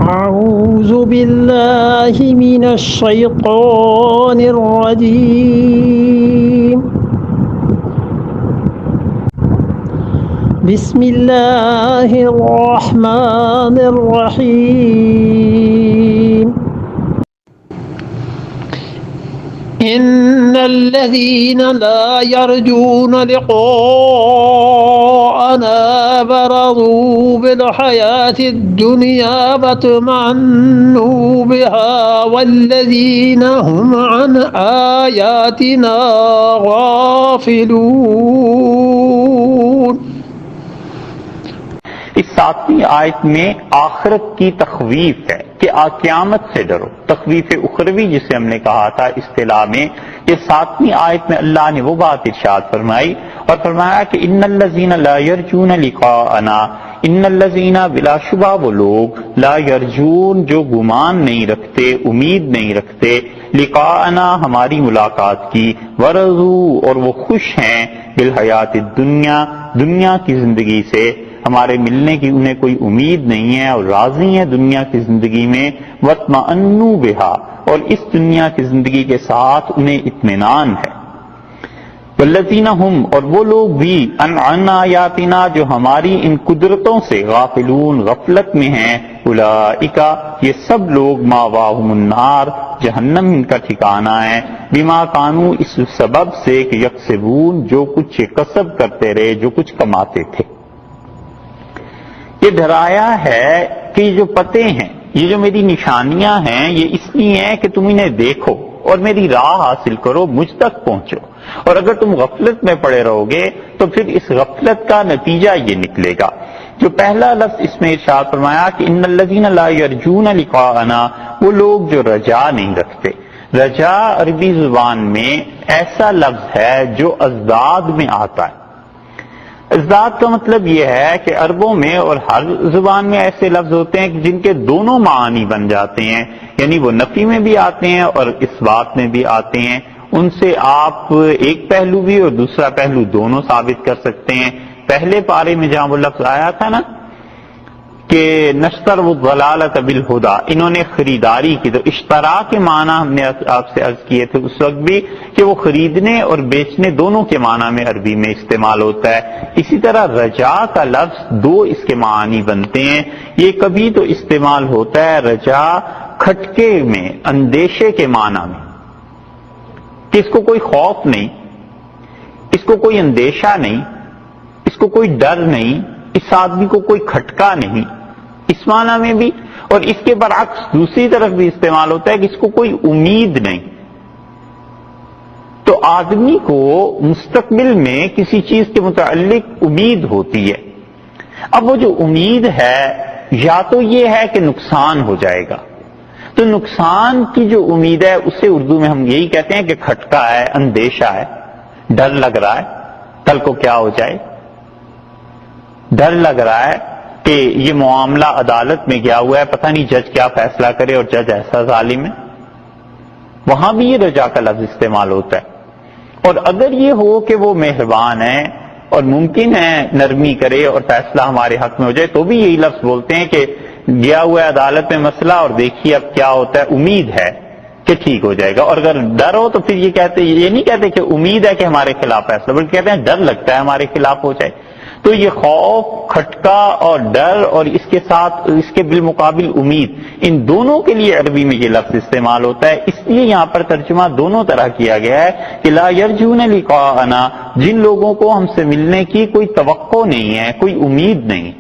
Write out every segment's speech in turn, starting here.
أعوذ بالله من الشيطان الرجيم بسم الله الرحمن الرحيم إن الذين لا يرجون لقاءنا برضوا بالحياة الدنيا فاطمأنوا بها والذين هم عن آياتنا غافلون. اس 7ویں آیت میں آخرت کی تخویف ہے کہ قیامت سے ڈرو. تخویف اخروی جسے ہم نے کہا تھا اصطلاح میں، یہ 7ویں آیت میں اللہ نے وہ بات ارشاد فرمائی اور فرمایا کہ ان الذین لا یرجون لقاءنا، ان الذین بلا شبہ وہ لوگ، لا یرجون جو گمان نہیں رکھتے، امید نہیں رکھتے، لقاءنا ہماری ملاقات کی، ورضوا اور وہ خوش ہیں بالحیات الدنیا دنیا کی زندگی سے، ہمارے ملنے کی انہیں کوئی امید نہیں ہے اور راضی ہیں دنیا کی زندگی میں، وَاطْمَأَنُّوا بِهَا اور اس دنیا کی زندگی کے ساتھ انہیں اطمینان ہے. وَالَّذِينَ هُمْ اور وہ لوگ بھی عَنْ آیاتنا جو ہماری ان قدرتوں سے غافلون غفلت میں ہیں، اولئک یہ سب لوگ مأواہم النار جہنم ان کا ٹھکانہ ہے، بما کانوا اس سبب سے کہ یکسبون جو کچھ کسب کرتے رہے، جو کچھ کماتے تھے. یہ ڈرایا ہے کہ یہ جو پتے ہیں، یہ جو میری نشانیاں ہیں، یہ اس لیے ہیں کہ تم انہیں دیکھو اور میری راہ حاصل کرو، مجھ تک پہنچو. اور اگر تم غفلت میں پڑے رہو گے تو پھر اس غفلت کا نتیجہ یہ نکلے گا. جو پہلا لفظ اس میں ارشاد فرمایا کہ ان الذین لا یرجون لقاءنا، وہ لوگ جو رجا نہیں رکھتے. رجا عربی زبان میں ایسا لفظ ہے جو ازداد میں آتا ہے. ازداد کا مطلب یہ ہے کہ عربوں میں اور ہر زبان میں ایسے لفظ ہوتے ہیں کہ جن کے دونوں معنی بن جاتے ہیں، یعنی وہ نفی میں بھی آتے ہیں اور اس بات میں بھی آتے ہیں. ان سے آپ ایک پہلو بھی اور دوسرا پہلو دونوں ثابت کر سکتے ہیں. پہلے پارے میں جہاں وہ لفظ آیا تھا نا کہ نشتروا الضلالۃ بالہدی، انہوں نے خریداری کی، تو اشترا کے معنی ہم نے آپ سے عرض کیے تھے اس وقت بھی کہ وہ خریدنے اور بیچنے دونوں کے معنی میں عربی میں استعمال ہوتا ہے. اسی طرح رجا کا لفظ دو اس کے معنی بنتے ہیں. یہ کبھی تو استعمال ہوتا ہے رجا کھٹکے میں، اندیشے کے معنی میں، کہ اس کو کوئی خوف نہیں، اس کو کوئی اندیشہ نہیں، اس کو کوئی ڈر نہیں، اس آدمی کو کوئی کھٹکا نہیں، اس معنی میں بھی. اور اس کے برعکس دوسری طرف بھی استعمال ہوتا ہے کہ اس کو کوئی امید نہیں. تو آدمی کو مستقبل میں کسی چیز کے متعلق امید ہوتی ہے. اب وہ جو امید ہے یا تو یہ ہے کہ نقصان ہو جائے گا، تو نقصان کی جو امید ہے اسے اردو میں ہم یہی کہتے ہیں کہ کھٹکا ہے، اندیشہ ہے، ڈر لگ رہا ہے کل کو کیا ہو جائے. ڈر لگ رہا ہے کہ یہ معاملہ عدالت میں گیا ہوا ہے، پتہ نہیں جج کیا فیصلہ کرے اور جج ایسا ظالم ہے. وہاں بھی یہ رجا کا لفظ استعمال ہوتا ہے. اور اگر یہ ہو کہ وہ مہربان ہے اور ممکن ہے نرمی کرے اور فیصلہ ہمارے حق میں ہو جائے، تو بھی یہی لفظ بولتے ہیں کہ گیا ہوا ہے عدالت میں مسئلہ اور دیکھیے اب کیا ہوتا ہے، امید ہے کہ ٹھیک ہو جائے گا. اور اگر ڈر ہو تو پھر یہ نہیں کہتے کہ امید ہے کہ ہمارے خلاف فیصلہ، بلکہ کہتے ہیں ڈر لگتا ہے ہمارے خلاف ہو جائے. تو یہ خوف، کھٹکا اور ڈر اور اس کے ساتھ اس کے بالمقابل امید، ان دونوں کے لیے عربی میں یہ لفظ استعمال ہوتا ہے. اس لیے یہاں پر ترجمہ دونوں طرح کیا گیا ہے کہ لا یرجون لقاءنا، جن لوگوں کو ہم سے ملنے کی کوئی توقع نہیں ہے، کوئی امید نہیں،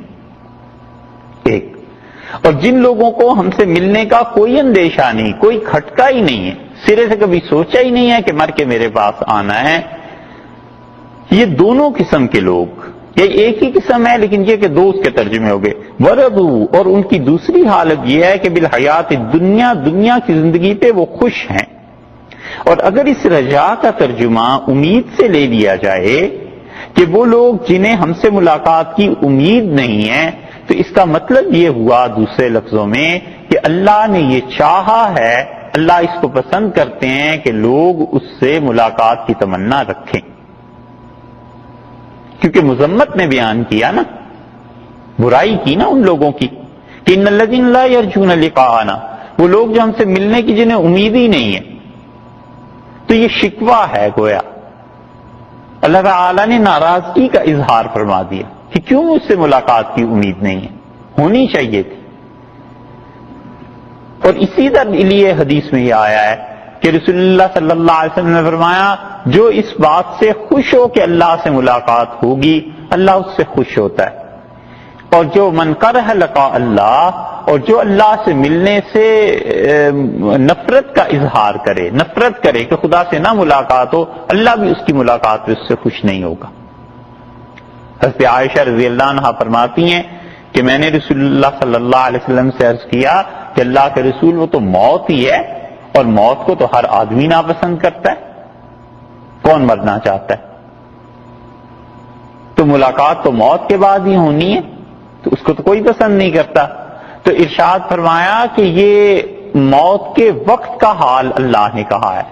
ایک. اور جن لوگوں کو ہم سے ملنے کا کوئی اندیشہ نہیں، کوئی کھٹکا ہی نہیں ہے، سرے سے کبھی سوچا ہی نہیں ہے کہ مر کے میرے پاس آنا ہے. یہ دونوں قسم کے لوگ، یہ ایک ہی قسم ہے لیکن یہ کہ دو اس کے ترجمے ہو گئے. ورضوا اور ان کی دوسری حالت یہ ہے کہ بالحیات الدنیا دنیا کی زندگی پہ وہ خوش ہیں. اور اگر اس رجا کا ترجمہ امید سے لے لیا جائے کہ وہ لوگ جنہیں ہم سے ملاقات کی امید نہیں ہے، تو اس کا مطلب یہ ہوا دوسرے لفظوں میں کہ اللہ نے یہ چاہا ہے، اللہ اس کو پسند کرتے ہیں کہ لوگ اس سے ملاقات کی تمنا رکھیں. کیونکہ مذمت نے بیان کیا نا، برائی کی نا ان لوگوں کی کہ ان الذین لا یرجون لقاءنا، وہ لوگ جو ہم سے ملنے کی جنہیں امید ہی نہیں ہے. تو یہ شکوہ ہے گویا. اللہ تعالی نے ناراضگی کا اظہار فرما دیا کہ کیوں اس سے ملاقات کی امید نہیں ہے، ہونی چاہیے تھی. اور اسی لیے حدیث میں یہ آیا ہے کہ رسول اللہ صلی اللہ علیہ وسلم نے فرمایا جو اس بات سے خوش ہو کہ اللہ سے ملاقات ہوگی اللہ اس سے خوش ہوتا ہے، اور جو من کرہ لقاء اللہ، اور جو اللہ سے ملنے سے نفرت کا اظہار کرے، نفرت کرے کہ خدا سے نہ ملاقات ہو، اللہ بھی اس کی ملاقات پہ اس سے خوش نہیں ہوگا. حضرت عائشہ رضی اللہ عنہا فرماتی ہیں کہ میں نے رسول اللہ صلی اللہ علیہ وسلم سے عرض کیا کہ اللہ کے رسول وہ تو موت ہی ہے، اور موت کو تو ہر آدمی ناپسند کرتا ہے، کون مرنا چاہتا ہے؟ تو ملاقات تو موت کے بعد ہی ہونی ہے، تو اس کو تو کوئی پسند نہیں کرتا. تو ارشاد فرمایا کہ یہ موت کے وقت کا حال اللہ نے کہا ہے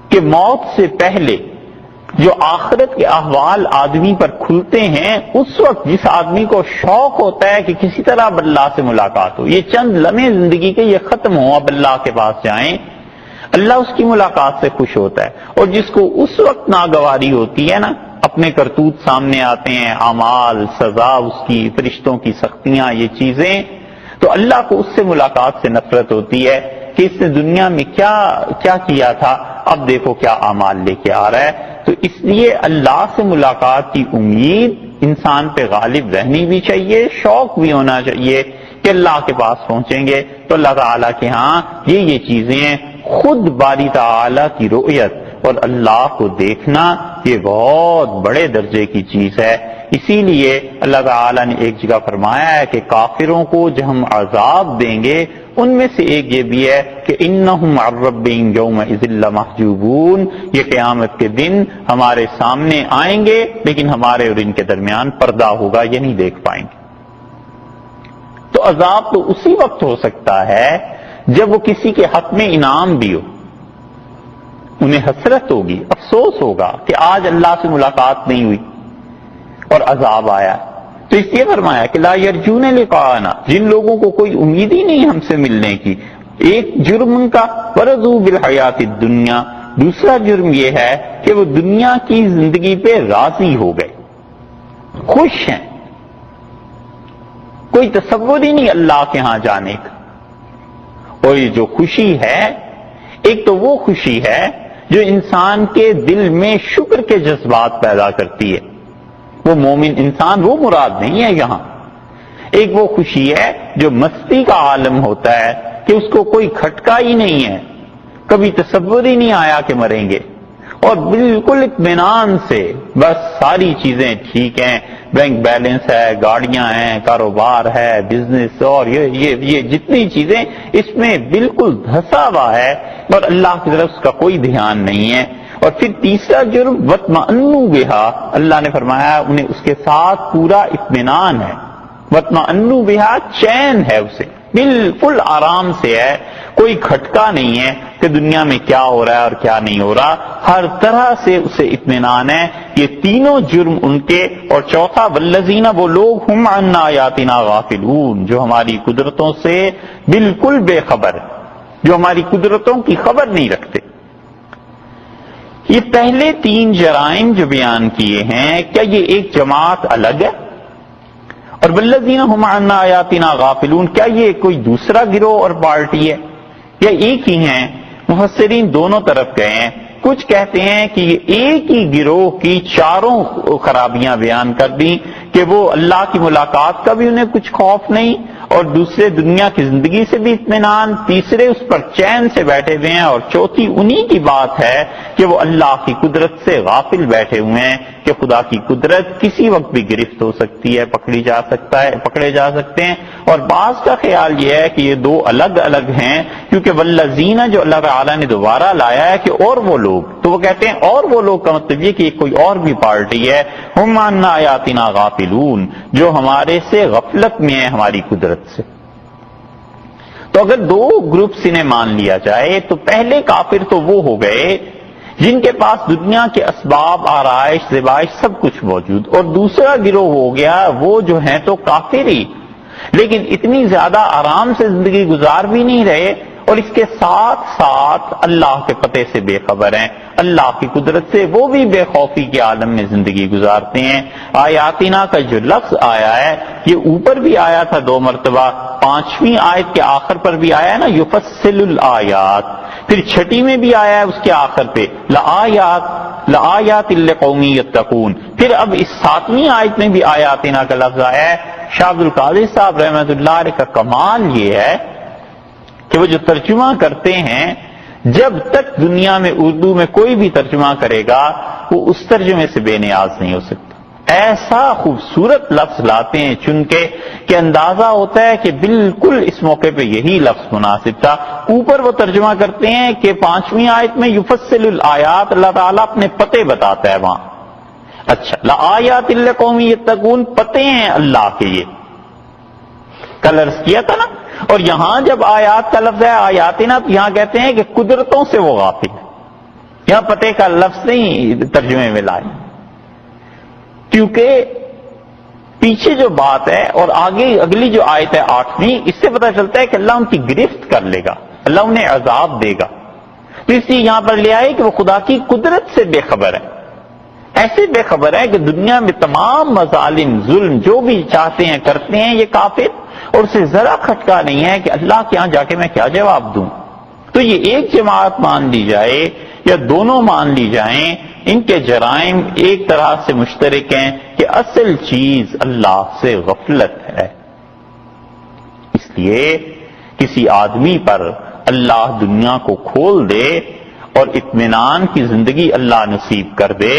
کہ موت سے پہلے جو آخرت کے احوال آدمی پر کھلتے ہیں، اس وقت جس آدمی کو شوق ہوتا ہے کہ کسی طرح اب اللہ سے ملاقات ہو، یہ چند لمحے زندگی کے یہ ختم ہو، اب اللہ کے پاس جائیں، اللہ اس کی ملاقات سے خوش ہوتا ہے. اور جس کو اس وقت ناگواری ہوتی ہے نا، اپنے کرتوت سامنے آتے ہیں، اعمال، سزا اس کی، فرشتوں کی سختیاں، یہ چیزیں، تو اللہ کو اس سے ملاقات سے نفرت ہوتی ہے کہ اس نے دنیا میں کیا کیا تھا، اب دیکھو کیا اعمال لے کے آ رہا ہے. تو اس لیے اللہ سے ملاقات کی امید انسان پہ غالب رہنی بھی چاہیے، شوق بھی ہونا چاہیے کہ اللہ کے پاس پہنچیں گے تو اللہ تعالیٰ کے ہاں یہ چیزیں ہیں. خود باری تعالیٰ کی رؤیت اور اللہ کو دیکھنا یہ بہت بڑے درجے کی چیز ہے. اسی لیے اللہ تعالیٰ نے ایک جگہ فرمایا ہے کہ کافروں کو جو ہم عذاب دیں گے ان میں سے ایک یہ بھی ہے کہ انہم عن ربہم یومئذ لمحجوبون، یہ قیامت کے دن ہمارے سامنے آئیں گے لیکن ہمارے اور ان کے درمیان پردہ ہوگا، یہ نہیں دیکھ پائیں گے. تو عذاب تو اسی وقت ہو سکتا ہے جب وہ کسی کے حق میں انعام بھی ہو، انہیں حسرت ہوگی، افسوس ہوگا کہ آج اللہ سے ملاقات نہیں ہوئی اور عذاب آیا. تو اس لیے فرمایا کہ لا یرجون لقاءنا، جن لوگوں کو کوئی امید ہی نہیں ہم سے ملنے کی. ایک جرم ان کا ورضوا بالحیات الدنیا، دوسرا جرم یہ ہے کہ وہ دنیا کی زندگی پہ راضی ہو گئے، خوش ہیں، کوئی تصور ہی نہیں اللہ کے ہاں جانے کا. اور یہ جو خوشی ہے، ایک تو وہ خوشی ہے جو انسان کے دل میں شکر کے جذبات پیدا کرتی ہے، وہ مومن انسان وہ مراد نہیں ہے یہاں. ایک وہ خوشی ہے جو مستی کا عالم ہوتا ہے کہ اس کو کوئی کھٹکا ہی نہیں ہے، کبھی تصور ہی نہیں آیا کہ مریں گے، اور بالکل اطمینان سے بس ساری چیزیں ٹھیک ہیں، بینک بیلنس ہے، گاڑیاں ہیں، کاروبار ہے، بزنس، اور یہ جتنی چیزیں اس میں بالکل دھسا ہوا ہے اور اللہ کی طرف اس کا کوئی دھیان نہیں ہے. اور پھر تیسرا جرم وَاطْمَأَنُّوا بِهَا، اللہ نے فرمایا انہیں اس کے ساتھ پورا اطمینان ہے. وَاطْمَأَنُّوا بِهَا، چین ہے اسے، بالکل آرام سے ہے، کوئی کھٹکا نہیں ہے کہ دنیا میں کیا ہو رہا ہے اور کیا نہیں ہو رہا، ہر طرح سے اسے اطمینان ہے. یہ تینوں جرم ان کے. اور چوتھا والذین، وہ لوگ ہم عن آیاتنا غافلون، جو ہماری قدرتوں سے بالکل بے خبر، جو ہماری قدرتوں کی خبر نہیں رکھتے. یہ پہلے تین جرائم جو بیان کیے ہیں، کیا یہ ایک جماعت الگ ہے؟ اور والذین هم عن آیاتنا غافلون، کیا یہ کوئی دوسرا گروہ اور پارٹی ہے یا ایک ہی ہیں؟ مفسرین دونوں طرف گئے ہیں. کچھ کہتے ہیں کہ یہ ایک ہی گروہ کی چاروں خرابیاں بیان کر دیں کہ وہ اللہ کی ملاقات کا بھی انہیں کچھ خوف نہیں، اور دوسرے دنیا کی زندگی سے بھی اطمینان، تیسرے اس پر چین سے بیٹھے ہوئے ہیں، اور چوتھی انہی کی بات ہے کہ وہ اللہ کی قدرت سے غافل بیٹھے ہوئے ہیں کہ خدا کی قدرت کسی وقت بھی گرفت ہو سکتی ہے، پکڑے جا سکتے ہیں. اور بعض کا خیال یہ ہے کہ یہ دو الگ الگ ہیں، کیونکہ والذین جو اللہ تعالیٰ نے دوبارہ لایا ہے کہ اور وہ لوگ، تو وہ کہتے ہیں اور وہ لوگ کا مطلب یہ کہ کوئی اور بھی پارٹی ہے. ہم عن آیاتنا غافلون، جو ہمارے سے غفلت میں ہے ہماری قدرت سے. تو اگر دو گروپس انہیں مان لیا جائے تو پہلے کافر تو وہ ہو گئے جن کے پاس دنیا کے اسباب، آرائش، زیبائش سب کچھ موجود، اور دوسرا گروہ ہو گیا وہ جو ہیں تو کافر ہی، لیکن اتنی زیادہ آرام سے زندگی گزار بھی نہیں رہے اور اس کے ساتھ ساتھ اللہ کے پتے سے بے خبر ہیں، اللہ کی قدرت سے وہ بھی بے خوفی کے عالم میں زندگی گزارتے ہیں۔ آیاتنا کا جو لفظ آیا ہے یہ اوپر بھی آیا تھا 2 مرتبہ، 5ویں آیت کے آخر پر بھی آیا ہے نا، یفصل الآیات، پھر 6 میں بھی آیا ہے اس کے آخر پہ لآیات لقوم یتقون، پھر اب اس 7ویں آیت میں بھی آیاتنا کا لفظ آیا ہے۔ شاہ عبد القادر صاحب رحمۃ اللہ علیہ کا کمال یہ ہے کہ وہ جو ترجمہ کرتے ہیں، جب تک دنیا میں اردو میں کوئی بھی ترجمہ کرے گا وہ اس ترجمے سے بے نیاز نہیں ہو سکتا۔ ایسا خوبصورت لفظ لاتے ہیں چن کے کہ اندازہ ہوتا ہے کہ بالکل اس موقع پہ یہی لفظ مناسب تھا۔ اوپر وہ ترجمہ کرتے ہیں کہ 5ویں آیت میں یفصل الآیات، اللہ تعالیٰ اپنے پتے بتاتا ہے وہاں۔ اچھا، لآیات لقوم یتقون، پتے ہیں اللہ کے، یہ کلرز کیا تھا نا۔ اور یہاں جب آیات کا لفظ ہے آیاتنا، تو یہاں کہتے ہیں کہ قدرتوں سے وہ غافل ہے، یہاں پتے کا لفظ نہیں ترجمے میں لائے، کیونکہ پیچھے جو بات ہے اور آگے اگلی جو آیت ہے 8ویں، اس سے پتہ چلتا ہے کہ اللہ ان کی گرفت کر لے گا، اللہ انہیں عذاب دے گا۔ تو اس لیے یہاں پر لے آئے کہ وہ خدا کی قدرت سے بے خبر ہے، ایسے بے خبر ہے کہ دنیا میں تمام مظالم، ظلم جو بھی چاہتے ہیں کرتے ہیں یہ کافر، اور اسے ذرا کھٹکا نہیں ہے کہ اللہ کے ہاں جا کے میں کیا جواب دوں۔ تو یہ ایک جماعت مان لی جائے یا دونوں مان لی جائیں، ان کے جرائم ایک طرح سے مشترک ہیں کہ اصل چیز اللہ سے غفلت ہے۔ اس لیے کسی آدمی پر اللہ دنیا کو کھول دے اور اطمینان کی زندگی اللہ نصیب کر دے،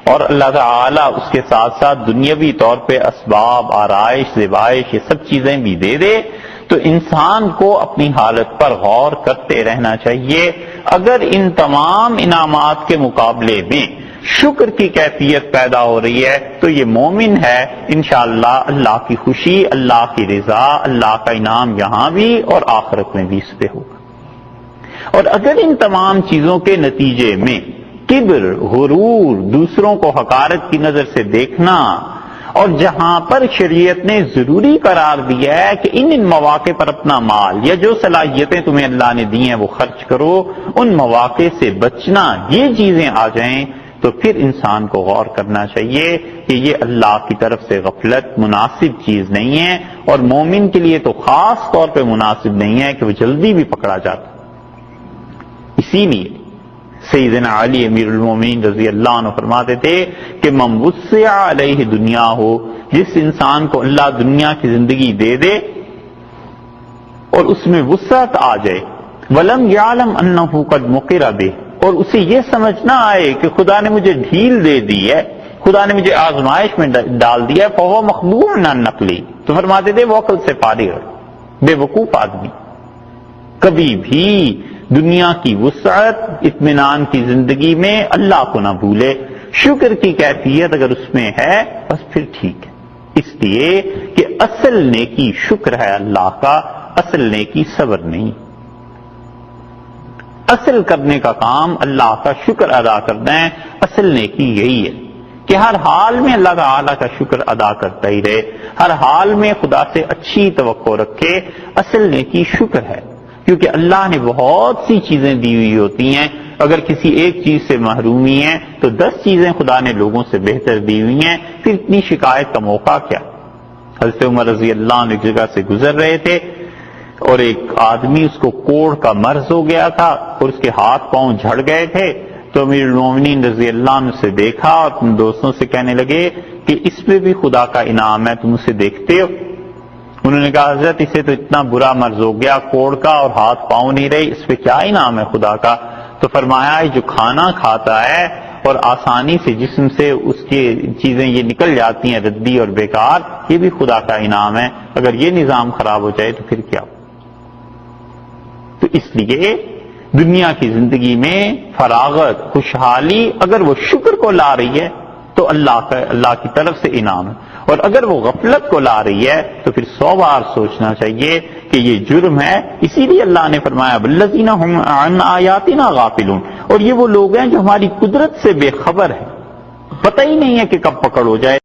اور اللہ تعالیٰ اس کے ساتھ ساتھ دنیاوی طور پہ اسباب، آرائش، زیبائش، یہ سب چیزیں بھی دے دے، تو انسان کو اپنی حالت پر غور کرتے رہنا چاہیے۔ اگر ان تمام انعامات کے مقابلے میں شکر کی کیفیت پیدا ہو رہی ہے تو یہ مومن ہے، انشاءاللہ اللہ کی خوشی، اللہ کی رضا، اللہ کا انعام یہاں بھی اور آخرت میں بھی اس پہ ہوگا۔ اور اگر ان تمام چیزوں کے نتیجے میں کبر، غرور، دوسروں کو حقارت کی نظر سے دیکھنا، اور جہاں پر شریعت نے ضروری قرار دیا ہے کہ ان مواقع پر اپنا مال یا جو صلاحیتیں تمہیں اللہ نے دی ہیں وہ خرچ کرو، ان مواقع سے بچنا، یہ چیزیں آ جائیں تو پھر انسان کو غور کرنا چاہیے کہ یہ اللہ کی طرف سے غفلت مناسب چیز نہیں ہے، اور مومن کے لیے تو خاص طور پہ مناسب نہیں ہے کہ وہ جلدی بھی پکڑا جاتا۔ اسی لیے سیدنا علی امیر المومنین رضی اللہ عنہ فرماتے تھے کہ من وسع علیہ دنیا ہو، جس انسان کو اللہ دنیا کی زندگی دے دے اور اس میں وسعت آ جائے، ولم یعلم انہ قد مقر بہ، اور اسے یہ سمجھ نہ آئے کہ خدا نے مجھے ڈھیل دے دی ہے، خدا نے مجھے آزمائش میں ڈال دیا ہے، فہو مخبور نہ نقلی، تو فرماتے تھے وہ عقل سے فارغ ہے، بے وقوف آدمی کبھی بھی دنیا کی وسعت، اطمینان کی زندگی میں اللہ کو نہ بھولے۔ شکر کی کیفیت اگر اس میں ہے بس پھر ٹھیک ہے، اس لیے کہ اصل نیکی شکر ہے اللہ کا، اصل نیکی صبر نہیں۔ اصل کرنے کا کام اللہ کا شکر ادا کرنا ہے، اصل نیکی یہی ہے کہ ہر حال میں اللہ تعالیٰ کا شکر ادا کرتا ہی رہے، ہر حال میں خدا سے اچھی توقع رکھے۔ اصل نیکی شکر ہے، کیونکہ اللہ نے بہت سی چیزیں دی ہوئی ہوتی ہیں، اگر کسی ایک چیز سے محرومی ہے تو 10 چیزیں خدا نے لوگوں سے بہتر دی ہوئی ہیں، پھر اتنی شکایت کا موقع کیا؟ حضرت عمر رضی اللہ عنہ ایک جگہ سے گزر رہے تھے اور ایک آدمی، اس کو کوڑ کا مرض ہو گیا تھا اور اس کے ہاتھ پاؤں جھڑ گئے تھے، تو امیر المومنین رضی اللہ عنہ سے دیکھا اور اپنے دوستوں سے کہنے لگے کہ اس میں بھی خدا کا انعام ہے، تم اسے دیکھتے ہو؟ انہوں نے کہا حضرت اسے تو اتنا برا مرض ہو گیا کوڑ کا اور ہاتھ پاؤں نہیں رہے، اس پہ کیا انعام ہے خدا کا؟ تو فرمایا جو کھانا کھاتا ہے اور آسانی سے جسم سے اس کی چیزیں یہ نکل جاتی ہیں ردی اور بیکار، یہ بھی خدا کا انعام ہے، اگر یہ نظام خراب ہو جائے تو پھر کیا؟ تو اس لیے دنیا کی زندگی میں فراغت، خوشحالی اگر وہ شکر کو لا رہی ہے تو اللہ کی طرف سے انعام ہے، اور اگر وہ غفلت کو لا رہی ہے تو پھر 100 بار سوچنا چاہیے کہ یہ جرم ہے۔ اسی لیے اللہ نے فرمایا والذین هم عن آیاتنا غافلون، اور یہ وہ لوگ ہیں جو ہماری قدرت سے بے خبر ہیں، پتہ ہی نہیں ہے کہ کب پکڑ ہو جائے۔